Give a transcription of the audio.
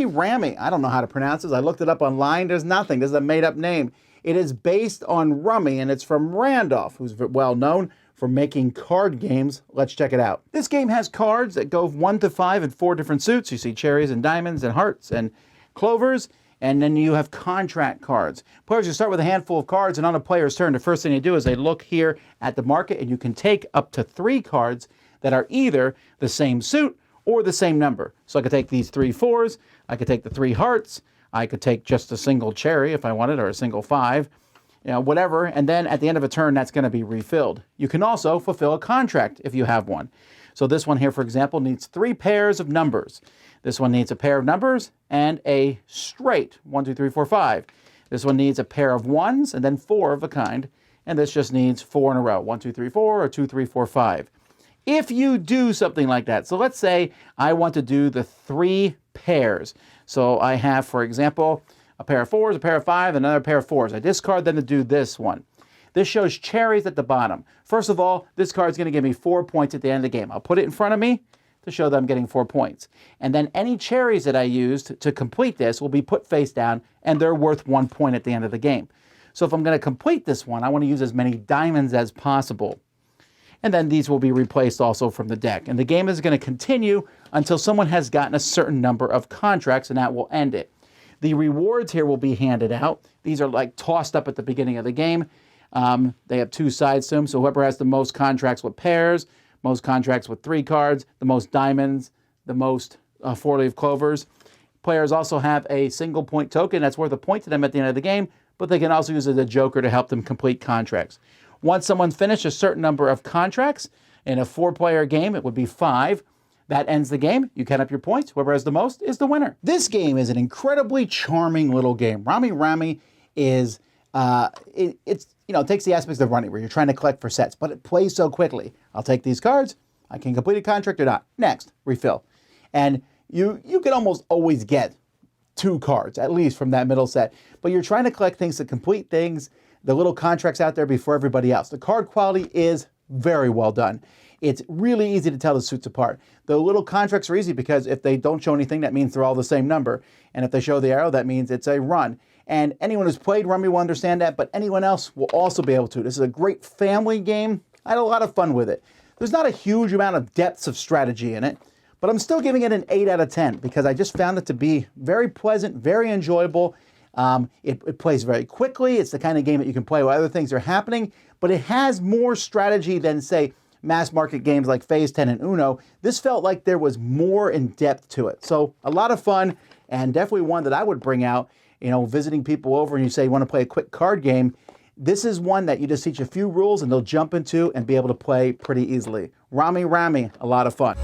Rami. I don't know how to pronounce this. I looked it up online. There's nothing. This is a made-up name. It is based on Rummy, and it's from Randolph, who's well known for making card games. Let's check it out. This game has cards that go 1 to 5 in 4 different suits. You see cherries and diamonds and hearts and clovers, and then you have contract cards. Players, you start with a handful of cards, and on a player's turn, the first thing they do is they look here at the market, and you can take up to 3 cards that are either the same suit or the same number. So I could take these 3 4s, I could take the 3 hearts, I could take just a single cherry if I wanted, or a single 5, whatever, and then at the end of a turn, that's going to be refilled. You can also fulfill a contract if you have one. So this one here, for example, needs 3 pairs of numbers. This one needs a pair of numbers and a straight, 1, 2, 3, 4, 5. This one needs a pair of 1s and then 4 of a kind, and this just needs 4 in a row, 1, 2, 3, 4, or 2, 3, 4, 5. If you do something like that, so let's say I want to do the 3 pairs. So I have, for example, a pair of 4s, a pair of 5, another pair of 4s. I discard them to do this one. This shows cherries at the bottom. First of all, this card is going to give me 4 points at the end of the game. I'll put it in front of me to show that I'm getting 4 points. And then any cherries that I used to complete this will be put face down, and they're worth 1 point at the end of the game. So if I'm going to complete this one, I want to use as many diamonds as possible. And then these will be replaced also from the deck. And the game is going to continue until someone has gotten a certain number of contracts, and that will end it. The rewards here will be handed out. These are like tossed up at the beginning of the game. They have 2 sides to them, so whoever has the most contracts with pairs, most contracts with 3 cards, the most diamonds, the most 4-leaf clovers. Players also have a single point token that's worth a point to them at the end of the game, but they can also use it as a joker to help them complete contracts. Once someone's finished a certain number of contracts, in a 4-player game, it would be 5. That ends the game. You count up your points. Whoever has the most is the winner. This game is an incredibly charming little game. Rami is, it takes the aspects of running where you're trying to collect for sets, but it plays so quickly. I'll take these cards. I can complete a contract or not. Next, refill. And you can almost always get 2 cards, at least from that middle set. But you're trying to collect things to complete things, the little contracts out there before everybody else. The card quality is very well done. It's really easy to tell the suits apart. The little contracts are easy because if they don't show anything, that means they're all the same number. And if they show the arrow, that means it's a run. And anyone who's played Rummy will understand that, but anyone else will also be able to. This is a great family game. I had a lot of fun with it. There's not a huge amount of depths of strategy in it, but I'm still giving it an 8 out of 10 because I just found it to be very pleasant, very enjoyable. It plays very quickly. It's the kind of game that you can play while other things are happening, but it has more strategy than, say, mass market games like Phase 10 and Uno. This felt like there was more in depth to it. So a lot of fun, and definitely one that I would bring out, visiting people over and you say you want to play a quick card game. This is one that you just teach a few rules and they'll jump into and be able to play pretty easily. Rami, a lot of fun.